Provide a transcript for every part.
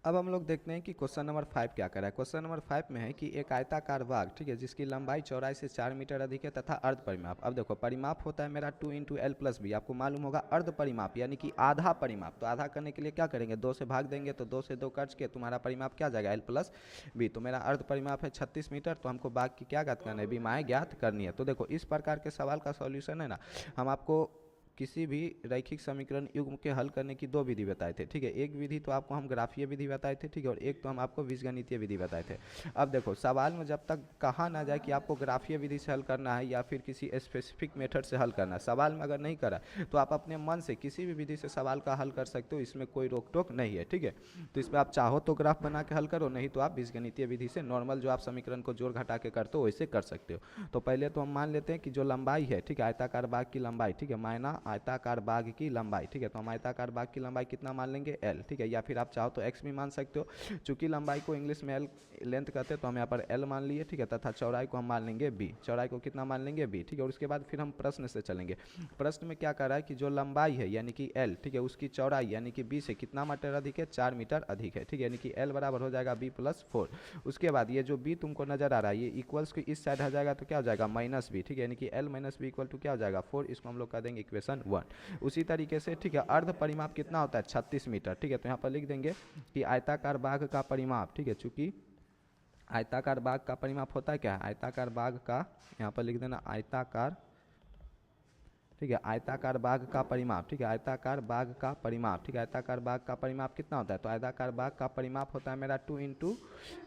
अब हम लोग देखते हैं कि क्वेश्चन नंबर 5 क्या कर रहा है। क्वेश्चन नंबर 5 में है कि एक आयताकार भाग, ठीक है, जिसकी लंबाई चौड़ाई से 4 मीटर अधिक है तथा अर्ध परिमाप। अब देखो परिमाप होता है मेरा 2 इंटू एल प्लस बी, आपको मालूम होगा अर्ध परिमाप यानी कि आधा परिमाप। तो आधा करने के लिए क्या करेंगे, 2 से भाग देंगे, तो 2 से 2 कट के तुम्हारा परिमाप क्या आ जाएगा, एल प्लस बी। तो मेरा अर्ध परिमाप है 36 मीटर, तो हमको भाग की क्या ज्ञात करना है, बीमाएँ ज्ञात करनी है। तो देखो इस प्रकार के सवाल का सॉल्यूशन है ना, हम आपको किसी भी रैखिक समीकरण युग्म के हल करने की दो विधि बताए थे, ठीक है। एक विधि तो आपको हम ग्राफीय विधि बताए थे, ठीक है, और एक तो हम आपको बीजगणितीय विधि बताए थे। अब देखो सवाल में जब तक कहा ना जाए कि आपको ग्राफीय विधि से हल करना है या फिर किसी स्पेसिफिक मेथड से हल करना है, सवाल में अगर नहीं करा तो आप अपने मन से किसी भी विधि से सवाल का हल कर सकते हो, इसमें कोई रोक टोक नहीं है, ठीक है। तो इसमें आप चाहो तो ग्राफ बना के हल करो, नहीं तो आप बीजगणितीय विधि से नॉर्मल जो आप समीकरण को जोड़ घटा के करते हो वैसे कर सकते हो। तो पहले तो हम मान लेते हैं कि जो लंबाई है, ठीक है, आयताकार भाग की लंबाई, ठीक है, मायना आयताकार भाग की लंबाई, ठीक है। तो हम आयताकार भाग की लंबाई कितना मान लेंगे, एल, ठीक है, या फिर आप चाहो तो एक्स भी मान सकते हो। चूंकि लंबाई को इंग्लिश में एल लेंथ कहते हैं तो हम यहाँ पर एल मान लिए, ठीक है, तथा चौड़ाई को हम मान लेंगे बी। चौड़ाई को कितना मान लेंगे, बी, ठीक है। और उसके बाद फिर हम प्रश्न से चलेंगे। प्रश्न में क्या कह रहा है कि जो लंबाई है यानी कि एल, ठीक है, उसकी चौड़ाई यानी कि बी से कितना मीटर अधिक है, 4 मीटर अधिक है, ठीक है, यानी कि एल बराबर हो जाएगा बी प्लस 4। उसके बाद ये जो बी तुमको नजर आ रहा है ये इक्वल्स की इस साइड आ जाएगा तो क्या हो जाएगा, माइनस बी, ठीक है, यानी कि L minus B equal to क्या हो जाएगा, 4। इसको हम लोग कह देंगे इक्वेशन 1। उसी तरीके से, ठीक है, अर्ध परिमाप कितना होता है, 36 मीटर, ठीक है। तो यहाँ पर लिख देंगे कि आयताकार भाग का परिमाप, ठीक है, चूंकि आयताकार भाग का परिमाप होता है क्या है, आयताकार भाग का, यहाँ पर लिख देना आयताकार, ठीक है, आयताकार भाग का परिमाप, ठीक है, आयताकार भाग का परिमाप, ठीक है, आयताकार भाग का परिमाप कितना होता है, तो आयताकार भाग का परिमाप होता है मेरा 2 इंटू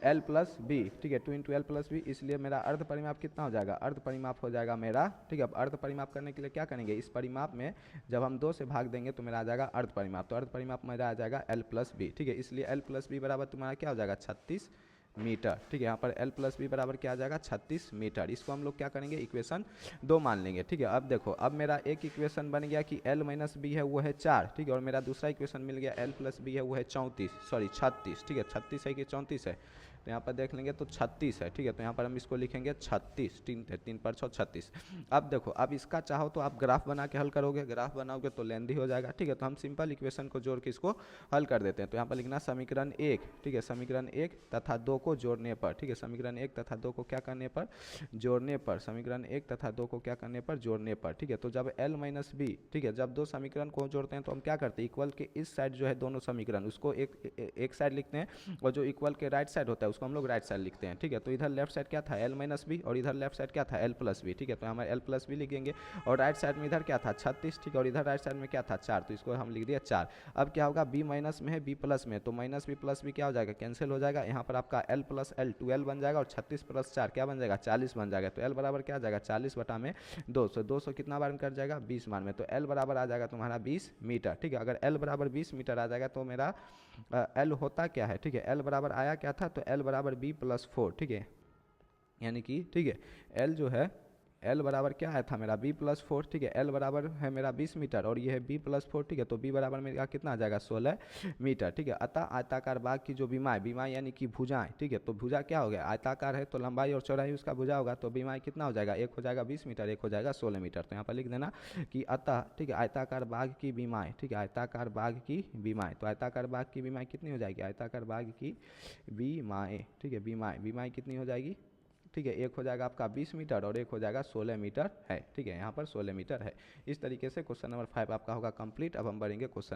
एल प्लस बी, ठीक है, 2 इंटू एल प्लस बी। इसलिए मेरा अर्ध परिमाप कितना हो जाएगा, अर्ध परिमाप हो जाएगा मेरा, ठीक है। अब अर्ध परिमाप करने के लिए क्या करेंगे, इस परिमाप में जब हम 2 से भाग देंगे तो मेरा आ जाएगा अर्ध परिमाप, तो अर्ध परिमाप मेरा आ जाएगा एल प्लस बी, ठीक है। इसलिए एल प्लस बी बराबर तुम्हारा क्या हो जाएगा, 36 मीटर, ठीक है। यहाँ पर एल प्लस बी बराबर क्या आ जाएगा, 36 मीटर। इसको हम लोग क्या करेंगे, इक्वेशन 2 मान लेंगे, ठीक है। अब देखो अब मेरा एक इक्वेशन बन गया कि एल माइनस बी है वो है 4, ठीक है, और मेरा दूसरा इक्वेशन मिल गया एल प्लस बी है वो है 36, ठीक है, 36 है कि 34 है, तो यहाँ पर देख लेंगे तो 36 है, ठीक है। तो यहाँ पर हम इसको लिखेंगे 36, 3 पर 6 36। अब देखो अब इसका चाहो तो आप ग्राफ बना के हल करोगे, ग्राफ बनाओगे तो लेंदी हो जाएगा, ठीक है। तो हम सिंपल इक्वेशन को जोड़ के इसको हल कर देते हैं। तो यहाँ पर लिखना समीकरण 1, ठीक है, समीकरण 1 तथा 2 को जोड़ने पर, ठीक है, समीकरण 1 तथा 2 को क्या करने पर, जोड़ने पर, समीकरण 1 तथा 2 को क्या करने पर, जोड़ने पर, ठीक है। तो जब एल माइनस बी, ठीक है, जब दो समीकरण को जोड़ते हैं तो हम क्या करते हैं, इक्वल के इस साइड जो है दोनों समीकरण उसको एक साइड लिखते हैं, और जो इक्वल के राइट साइड होता है उसको हम लोग राइट साइड लिखते हैं, ठीक है। तो इधर लेफ्ट साइड क्या था, एल माइनस बी, और इधर लेफ्ट साइड क्या था, एल प्लस बी, ठीक है। तो हमें एल प्लस बी लिखेंगे, और राइट साइड में इधर क्या था 36, ठीक है, और इधर राइट साइड में क्या था 4, तो इसको हम लिख दिया 4। अब क्या होगा, बी माइनस में है बी प्लस में, तो माइनस बी प्लस बी क्या हो जाएगा, कैंसिल हो जाएगा। यहाँ पर आपका एल प्लस एल 12 बन जाएगा, और 36 प्लस 4 क्या बन जाएगा, 40 बन जाएगा। तो एल बराबर क्या आ जाएगा, 40 बटा में 200, 200 कितना बार कर जाएगा, 20 बार में, तो एल बराबर आ जाएगा तुम्हारा 20 मीटर, ठीक है। अगर एल बराबर 20 मीटर आ जाएगा तो मेरा एल होता क्या है, ठीक है, एल बराबर आया क्या था, तो एल बराबर बी प्लस 4, ठीक है, यानी कि, ठीक है, एल जो है एल बराबर क्या आया था मेरा बी प्लस 4, ठीक है, एल बराबर है मेरा 20 मीटर और ये है बी प्लस 4, ठीक है। तो बी बराबर मेरा कितना आ जाएगा, 16 मीटर, ठीक है। अतः आयताकार भाग की जो बीमाएँ यानी कि भुजाएं, ठीक है, तो भुजा क्या हो गया, आयताकार है तो लंबाई और चौड़ाई उसका भुजा होगा, तो बीमाएँ कितना हो जाएगा, एक हो जाएगा 20 मीटर, एक हो जाएगा 16 मीटर। तो यहाँ पर लिख देना कि अतः, ठीक है, आयताकार भाग की बीमाएँ, ठीक है, आयताकार भाग की बीमाएँ, तो आयताकार भाग की बीमाएँ कितनी हो जाएगी, आयताकार भाग की बीमाएँ, ठीक है, बीमाएँ कितनी हो जाएगी, ठीक है, एक हो जाएगा आपका 20 मीटर और एक हो जाएगा 16 मीटर है, ठीक है, यहाँ पर 16 मीटर है। इस तरीके से क्वेश्चन नंबर 5 आपका होगा कंप्लीट। अब हम बढ़ेंगे क्वेश्चन